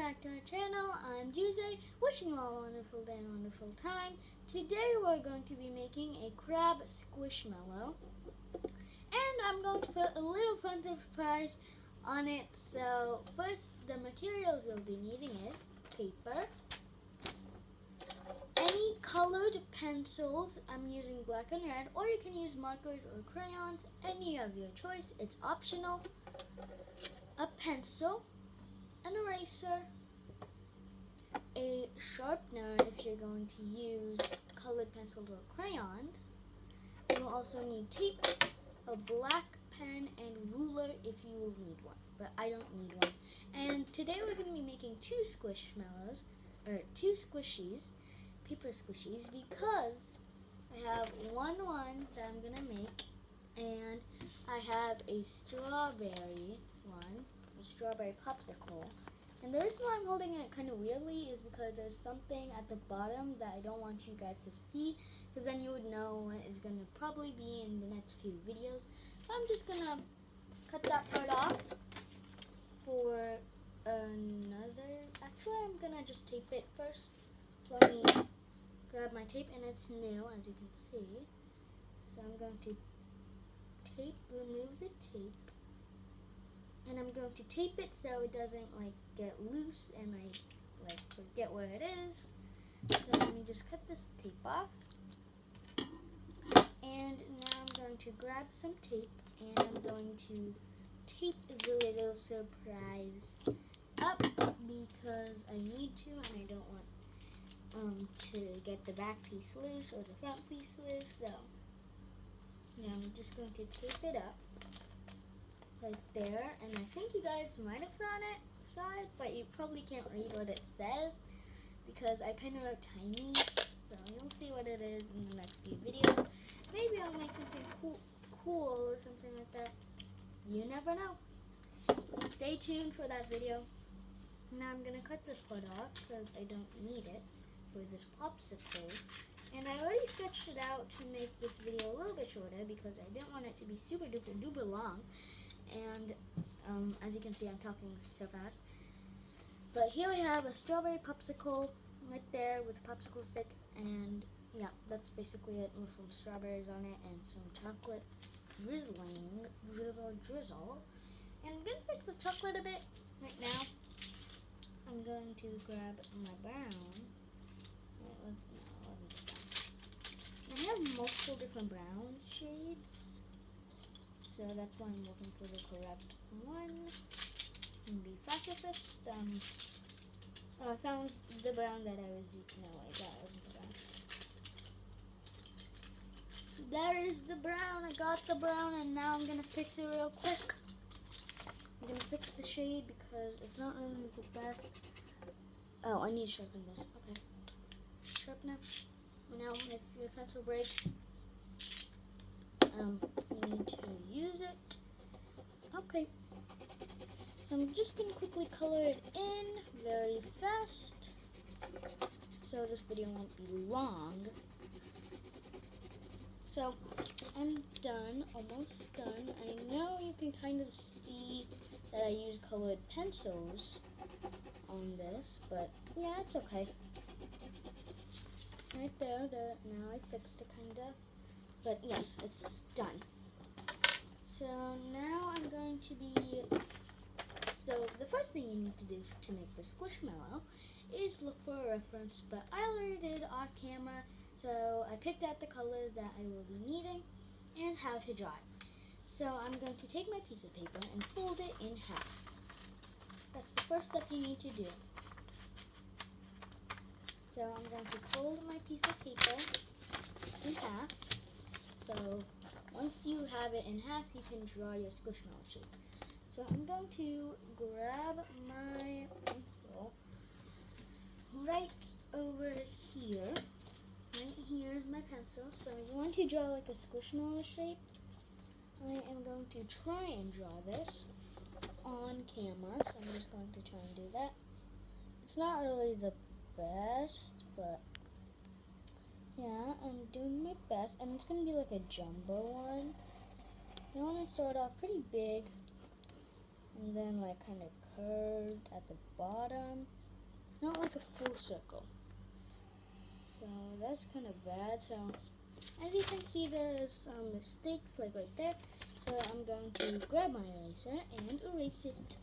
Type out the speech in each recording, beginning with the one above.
back to our channel. I'm Jose, wishing you all a wonderful day and a wonderful time. Today we're going to be making a crab squishmallow. And I'm going to put a little fun surprise on it. So first, the materials you'll be needing is paper, any colored pencils. I'm using black and red, or you can use markers or crayons, any of your choice, it's optional. A pencil, an eraser, a sharpener if you're going to use colored pencils or crayons. You'll also need tape, a black pen, and ruler if you will need one, but I don't need one. And today we're going to be making two squishmallows, or two squishies, paper squishies, because I have one that I'm going to make, and I have a strawberry one, a strawberry popsicle. And the reason why I'm holding it kind of weirdly is because there's something at the bottom that I don't want you guys to see, because then you would know when it's going to probably be in the next few videos. So I'm just going to cut that part off for another. Actually, I'm going to just tape it first. So let me grab my tape, and it's new, as you can see. So I'm going to remove the tape. And I'm going to tape it so it doesn't get loose and I forget where it is. So let me just cut this tape off. And now I'm going to grab some tape and I'm going to tape the little surprise up because I need to, and I don't want to get the back piece loose or the front piece loose. So now I'm just going to tape it up right there, and I think you guys might have saw it, but you probably can't read what it says because I kind of wrote tiny, so you'll see what it is in the next few videos. Maybe I'll make something cool or something like that. You never know. Stay tuned for that video. Now I'm going to cut this part off because I don't need it for this popsicle. And I already sketched it out to make this video a little bit shorter because I didn't want it to be super duper duper long. And as you can see, I'm talking so fast. But here we have a strawberry popsicle right there with a popsicle stick, and yeah, that's basically it, with some strawberries on it and some chocolate drizzle. And I'm gonna fix the chocolate a bit right now. I'm going to grab my brown. I have multiple different brown shades, so that's why I'm looking for the correct one. And be faster first. I found the brown that I was using. No, wait, that wasn't the brown. There is the brown. I got the brown, and now I'm gonna fix it real quick. I'm gonna fix the shade because it's not really the best. Oh, I need to sharpen this. Okay, sharpen it. Now, if your pencil breaks, you need to use it. Okay, so I'm just going to quickly color it in very fast, so this video won't be long. So, I'm done, almost done. I know you can kind of see that I use colored pencils on this, but yeah, it's okay. Right there, now I fixed it kinda, but yes, it's done. So now I'm going to so the first thing you need to do to make the squishmallow is look for a reference, but I already did off camera, so I picked out the colors that I will be needing and how to draw it. So I'm going to take my piece of paper and fold it in half. That's the first step you need to do. So I'm going to fold my piece of paper in half. So once you have it in half, you can draw your squishmallow shape. So I'm going to grab my pencil right over here. Right here is my pencil. So you want to draw like a squishmallow shape. I am going to try and draw this on camera. So I'm just going to try and do that. It's not really the best, but yeah, I'm doing my best, and it's gonna be like a jumbo one. You want to start off pretty big and then like kind of curved at the bottom, not like a full circle. So that's kind of bad. So as you can see, there's some mistakes like right there. So I'm going to grab my eraser and erase it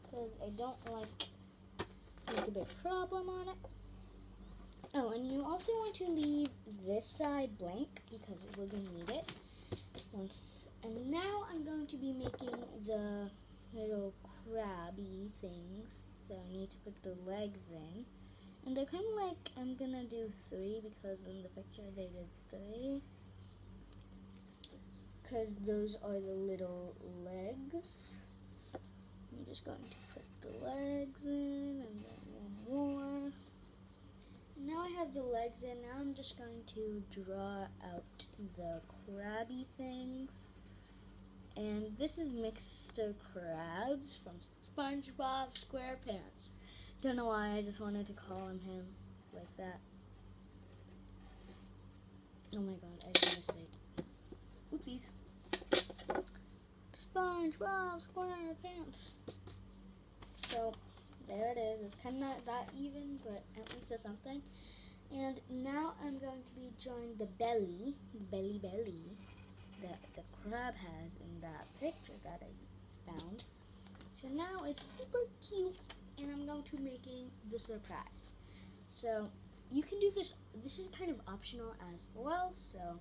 because I don't like make a big problem on it. Oh, and you also want to leave this side blank because we're going to need it once. And now I'm going to be making the little crabby things. So I need to put the legs in. And they're kind of like, I'm going to do 3 because in the picture they did 3. Because those are the little legs. I'm just going to put the legs in and then one more. Now I have the legs in. Now I'm just going to draw out the crabby things. And this is Mr. Krabs from SpongeBob SquarePants. Don't know why, I just wanted to call him like that. Oh my god, I made a mistake. Oopsies. SpongeBob SquarePants. So, there it is. It's kind of not that even, but at least it's something. And now I'm going to be drawing the belly that the crab has in that picture that I found. So now it's super cute, and I'm going to be making the surprise. So you can do this. This is kind of optional as well. So,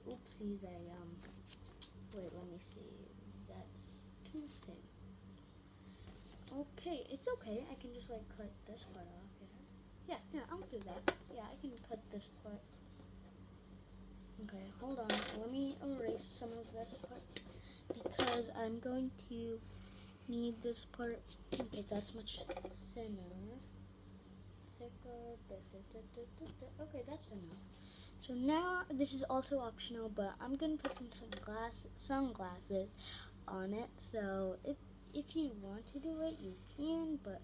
oopsies, wait, let me see. That's too thin. Okay, it's okay. I can just like cut this part off. Yeah, I'll do that. Yeah, I can cut this part. Okay, hold on. Let me erase some of this part because I'm going to need this part. Okay, that's much thinner. Thicker. Okay, that's enough. So now this is also optional, but I'm gonna put some sunglasses on it. So it's if you want to do it, you can, but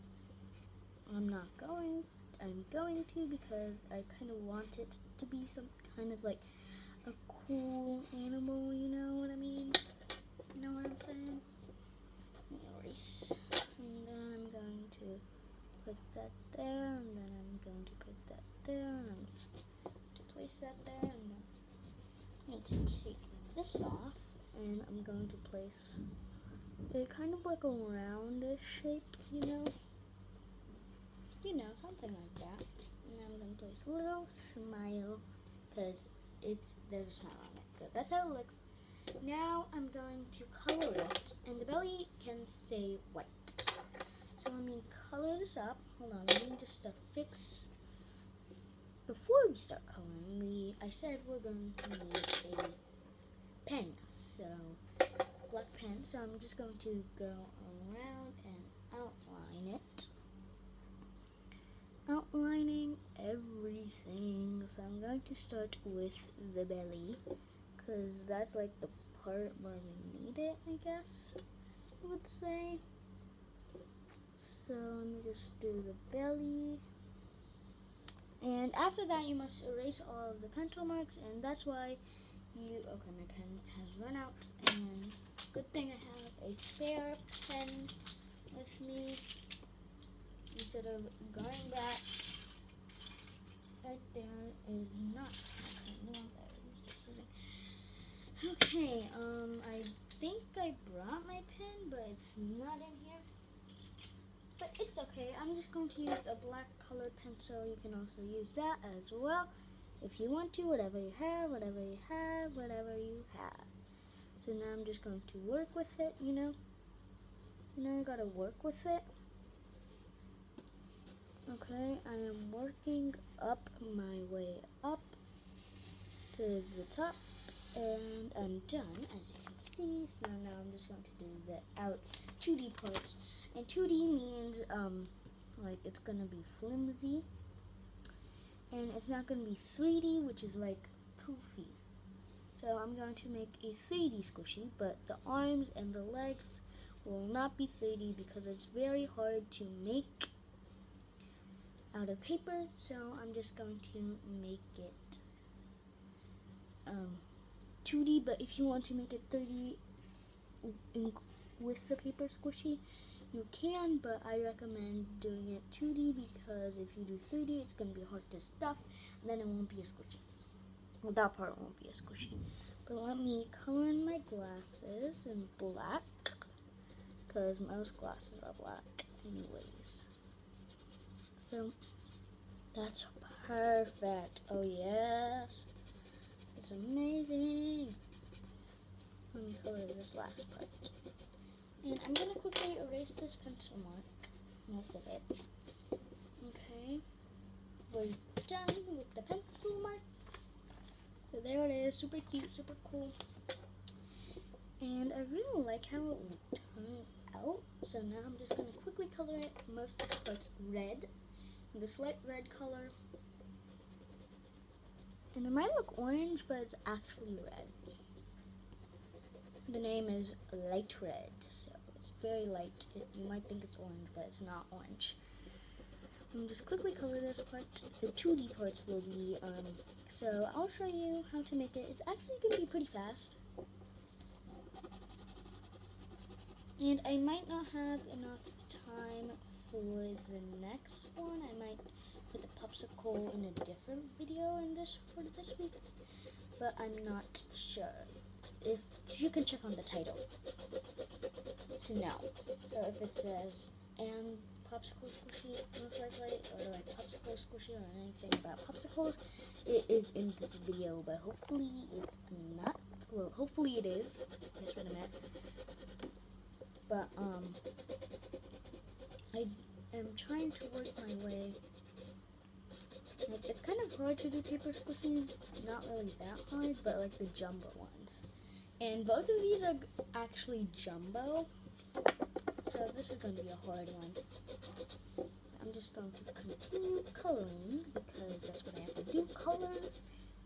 I'm not going. I'm going to because I kind of want it to be some kind of like a cool animal, you know what I mean? You know what I'm saying? Let me erase. And then I'm going to put that there, and then I'm going to put that there, and I'm going to place that there, and then I need to take this off, and I'm going to place it kind of like a roundish shape, you know? You know, something like that. And I'm going to place a little smile because there's a smile on it. So that's how it looks. Now I'm going to color it, and the belly can stay white. So let me color this up. Hold on, let me just fix. Before we start coloring, I said we're going to need a pen. So black pen. So I'm just going to go around and outline it. Outlining everything. So I'm going to start with the belly because that's like the part where we need it, I guess I would say. So let me just do the belly. And after that you must erase all of the pencil marks, and that's why okay, my pen has run out, and good thing I have a spare pen with me. Instead of going back, right there is not. Okay, I think I brought my pen, but it's not in here. But it's okay. I'm just going to use a black colored pencil. You can also use that as well if you want to. Whatever you have. So now I'm just going to work with it. You know, you gotta work with it. Okay, I am working up my way up to the top, and I'm done, as you can see. So now I'm just going to do the 2D parts, and 2D means like it's gonna be flimsy, and it's not gonna be 3D, which is like poofy. So I'm going to make a 3D squishy, but the arms and the legs will not be 3D because it's very hard to make out of paper, so I'm just going to make it 2D, but if you want to make it 3D, with the paper squishy. You can, but I recommend doing it 2D because if you do 3D, it's going to be hard to stuff, and then it won't be a squishy. Well, that part won't be a squishy. But let me color in my glasses in black, because most glasses are black anyways. So, that's perfect. Oh, yes. It's amazing. Let me color this last part. And I'm going to quickly erase this pencil mark, most of it. Okay, we're done with the pencil marks. So there it is, super cute, super cool. And I really like how it will turn out. So now I'm just going to quickly color it, most of the parts red, this light red color. And it might look orange, but it's actually red. The name is light red, so it's very light. You might think it's orange, but it's not orange. I'm just quickly color this part. The 2D parts will be, so I'll show you how to make it. It's actually going to be pretty fast. And I might not have enough time for the next one. I might put the popsicle in a different video for this week, but I'm not sure. If you can check on the title to know. So if it says and popsicle squishy, most likely, or like popsicle squishy or anything about popsicles, it is in this video, but hopefully it's not. Well, hopefully it is. That's what I meant. But I am trying to work my way. Like, it's kind of hard to do paper squishies. Not really that hard, but like the jumbo ones. And both of these are actually jumbo, so this is going to be a hard one. I'm just going to continue coloring because that's what I have to do. Color,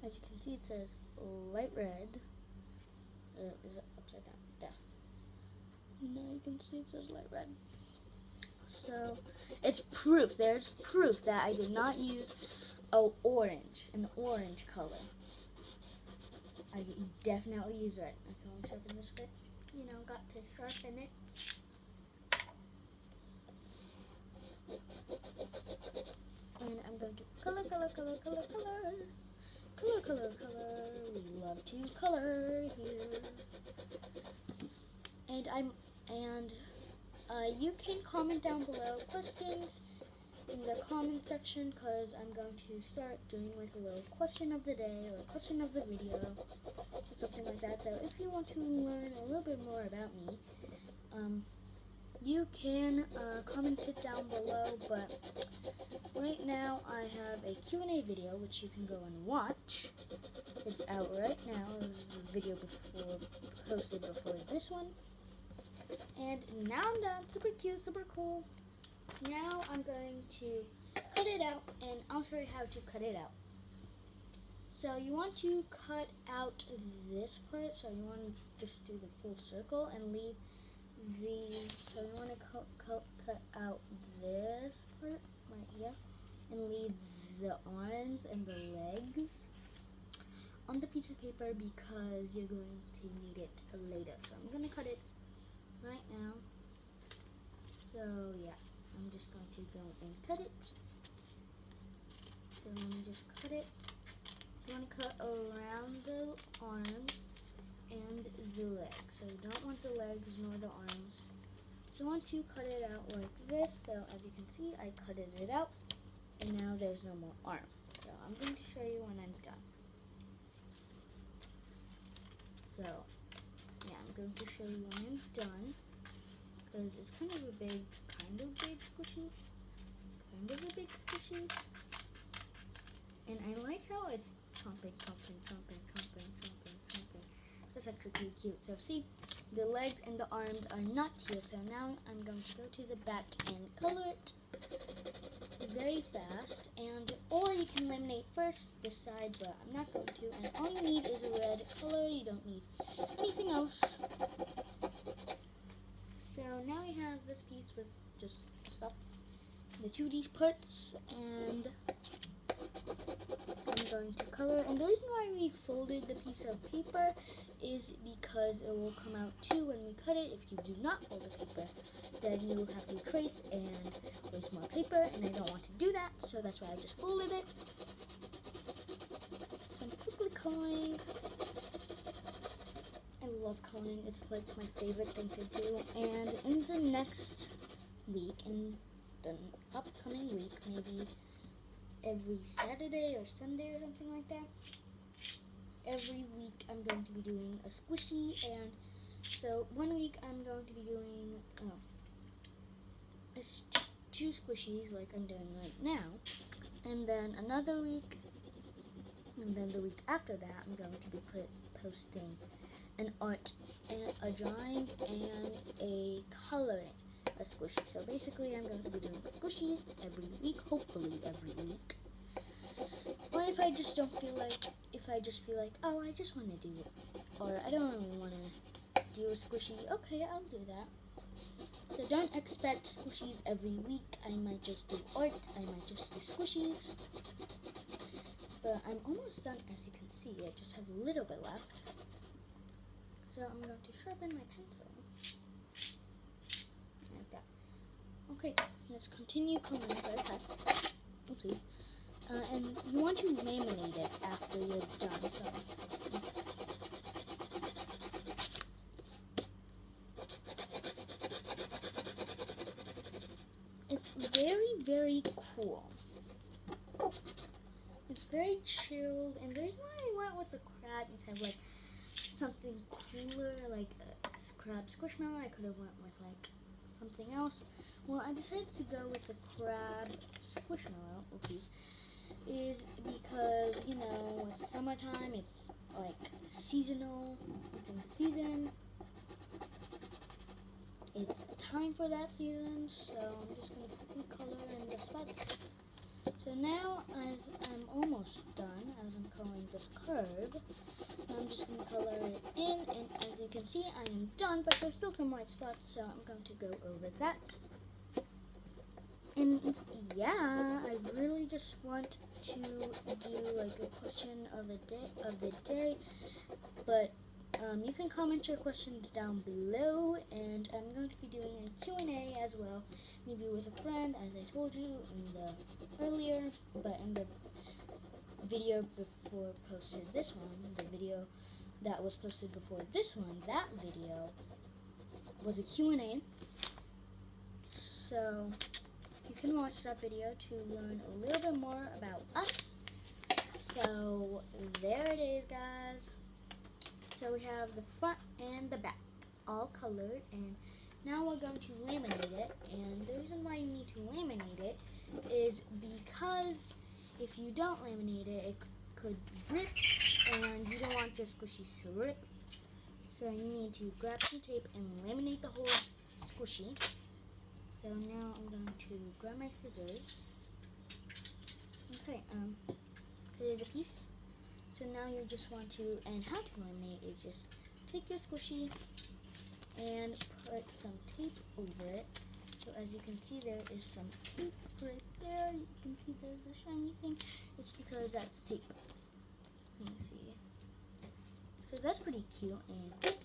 as you can see, it says light red. Is it upside down? There. No, you can see it says light red. So it's proof. There's proof that I did not use an orange color. I definitely use red. I can only sharpen this bit. Got to sharpen it. And I'm going to color. We love to color here. And you can comment down below questions in the comment section, because I'm going to start doing like a little question of the day or question of the video, or something like that. So if you want to learn a little bit more about me, you can comment it down below. But right now I have a Q&A video which you can go and watch. It's out right now. It was the video posted before this one. And now I'm done. Super cute, super cool. Now I'm going to cut it out, and I'll show you how to cut it out. So you want to cut out this part, so you want to just do the full circle and leave so you want to cut out this part right here, and leave the arms and the legs on the piece of paper because you're going to need it later. So I'm going to cut it right now. So yeah. I'm just going to go and cut it. So let me just cut it. So you want to cut around the arms and the legs. So you don't want the legs nor the arms. So you want to cut it out like this. So as you can see, I cut it out. And now there's no more arm. So I'm going to show you when I'm done. So yeah, I'm going to show you when I'm done. Because it's kind of a big squishy. And I like how it's chomping. That's actually pretty cute. So see, the legs and the arms are not here. So now I'm going to go to the back and color it very fast. Or you can laminate first this side, but I'm not going to. And all you need is a red color. You don't need anything else. So now we have this piece with just stuff, the 2D parts, and I'm going to color, and the reason why we folded the piece of paper is because it will come out too when we cut it. If you do not fold the paper, then you will have to trace and waste more paper, and I don't want to do that, so that's why I just folded it. So I'm quickly coloring. I love coloring, it's like my favorite thing to do, and in the next week, in the upcoming week, maybe every Saturday or Sunday or something like that, every week I'm going to be doing a squishy. And so one week I'm going to be doing two squishies like I'm doing right now, and then another week, and then the week after that I'm going to be posting an art and a drawing and a coloring a squishy. So basically I'm going to be doing squishies every week, hopefully every week. Or if I just feel like, oh, I just want to do it, or I don't really want to do a squishy, okay, I'll do that. So don't expect squishies every week. I might just do art, I might just do squishies. But I'm almost done, as you can see. I just have a little bit left. So I'm going to sharpen my pencil. Like that. Okay, let's continue coloring very fast. Oopsies. And you want to laminate it after you're done. So it's very, very cool. It's very chilled, and the reason why I went with the crab instead of like something cooler, like a crab squishmallow, I could have went with like something else. Well, I decided to go with the crab squishmallow, is because, you know, with summertime, it's like seasonal, it's in the season, it's time for that season, so I'm just going to quickly color in the spots. So now, as I'm almost done, as I'm coloring this curve, I'm just going to color it in, and as you can see, I am done, but there's still some white spots, so I'm going to go over that. And yeah, I really just want to do like a question of the day, but you can comment your questions down below, and I'm going to be doing a Q&A as well, maybe with a friend, as I told you in the earlier, but in the video before posted this one, the video that was posted before this one, that video was a Q&A, so you can watch that video to learn a little bit more about us. So there it is, guys. So we have the front and the back all colored, and now we're going to laminate it. And the reason why you need to laminate it is because if you don't laminate it, it could rip, and you don't want your squishies to rip. So you need to grab some tape and laminate the whole squishy. So now I'm going to grab my scissors. Okay, cut the piece. So now you just want to, and how to laminate is just take your squishy and put some tape over it. So as you can see, there is some tape right there. You can see there's a shiny thing. It's because that's tape. Let me see. So that's pretty cute and cool.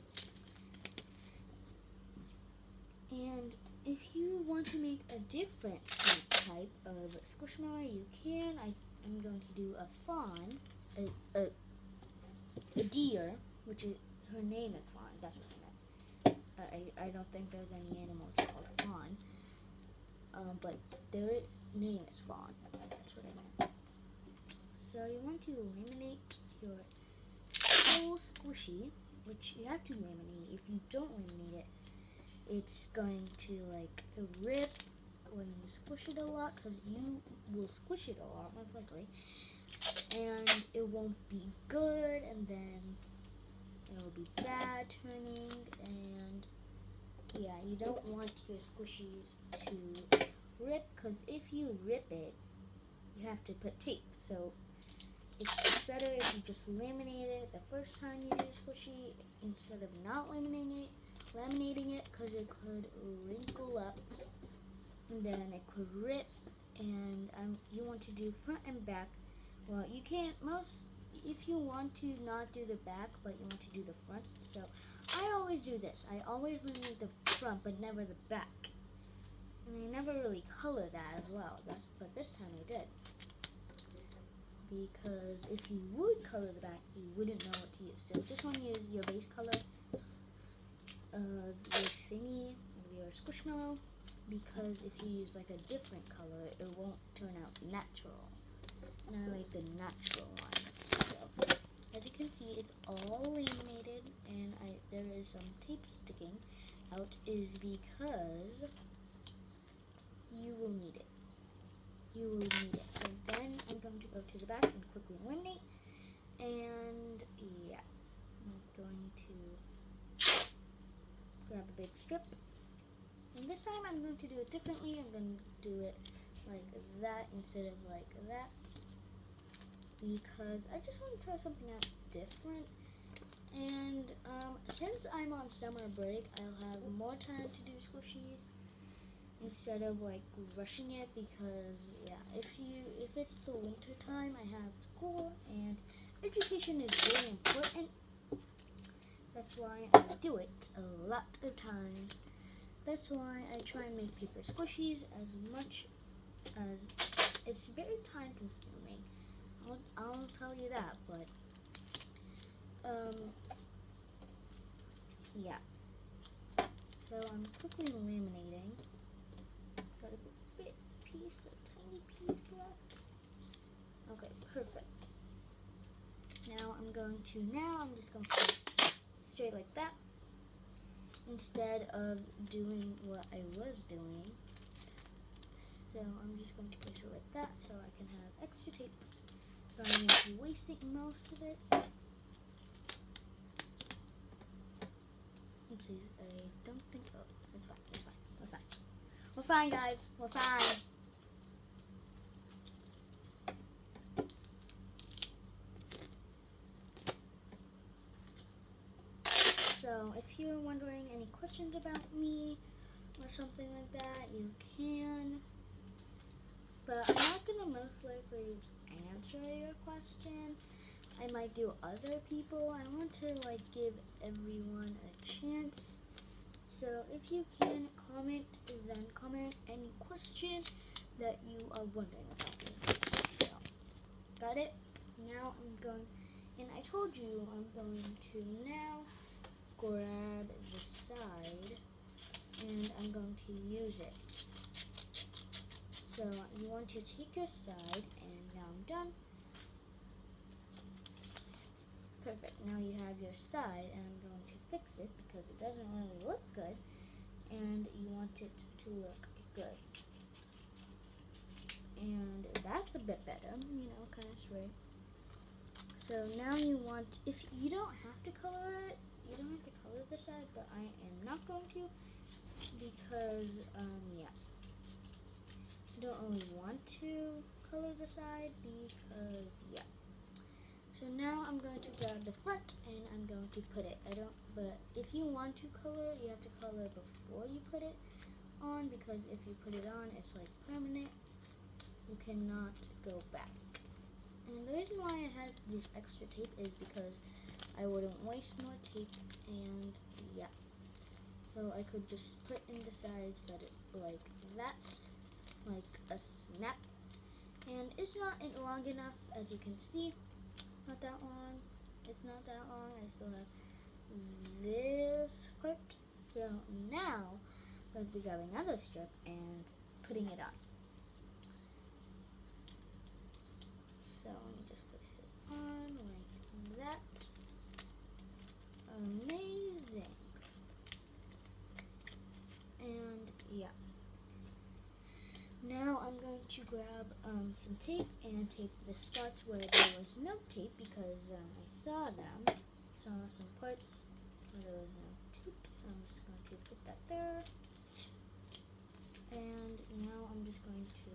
And if you want to make a different type of squishmallow, you can. I'm going to do a fawn, a deer, which is, her name is Fawn. That's what I meant. I don't think there's any animals called Fawn, but their name is Fawn. That's what I meant. So you want to laminate your whole squishy, which you have to laminate. If you don't laminate it, it's going to like rip when you squish it a lot, because you will squish it a lot most likely, and it won't be good, and then it will be bad turning, and yeah, you don't want your squishies to rip, because if you rip it, you have to put tape. So it's better if you just laminate it the first time you do squishy instead of not laminating it, because it could wrinkle up, and then it could rip, and you want to do front and back well, you can't if you want to not do the back, but you want to do the front. So I always do this. I always laminate the front, but never the back. And I never really color that as well. But this time I did. Because if you would color the back, you wouldn't know what to use. So just want to use your base color of your thingy, of your squishmallow. Because if you use like a different color, it won't turn out natural. And I like the natural ones. So, as you can see, it's all laminated, and there is some tape sticking out, is because you will need it. You will need it. So then I'm going to go to the back and quickly laminate. And yeah, I'm going to grab a big strip. And this time I'm going to do it differently. I'm going to do it like that instead of like that. Because I just want to try something out different. And since I'm on summer break, I'll have more time to do squishies instead of like rushing it, because yeah, if it's the winter time, I have school and education is very important. That's why I do it a lot of times. That's why I try and make paper squishies as much as it's very time consuming. I'll tell you that, but yeah. So I'm quickly laminating. Got a tiny piece left. Okay, perfect. I'm just going to put it straight like that, instead of doing what I was doing. So I'm just going to place it like that so I can have extra tape. So I'm going to be wasting most of it. Oopsies, I don't think, oh, it's fine, we're fine. We're fine, guys, we're fine. So if you're wondering any questions about me or something like that, you can. But I'm not going to most likely answer your question. I might do other people. I want to like give everyone a chance. So if you can comment, then comment any question that you are wondering about me. So, got it? Now I'm going, and I told you I'm going to now grab the side and I'm going to use it. So you want to take your side, and now I'm done. Perfect. Now you have your side, and I'm going to fix it because it doesn't really look good, and you want it to look good. And that's a bit better, kind of straight. So now you want, if you don't have to color it, you don't have to color the side, but I am not going to because, yeah. I don't really want to color the side because, yeah. So now I'm going to grab the front and I'm going to put it. But if you want to color, you have to color before you put it on, because if you put it on, it's like permanent. You cannot go back. And the reason why I had this extra tape is because I wouldn't waste more tape, and yeah. So I could just put in the sides, but like that, like a snap. And it's not long enough, as you can see. Not that long. It's not that long. I still have this part. So now I'm going to be grabbing another strip and putting it on. So let me just place it on like that. Amazing. And yeah. Now I'm going to grab some tape and tape the spots where there was no tape, because I saw some parts where there was no tape, so I'm just going to put that there. And now I'm just going to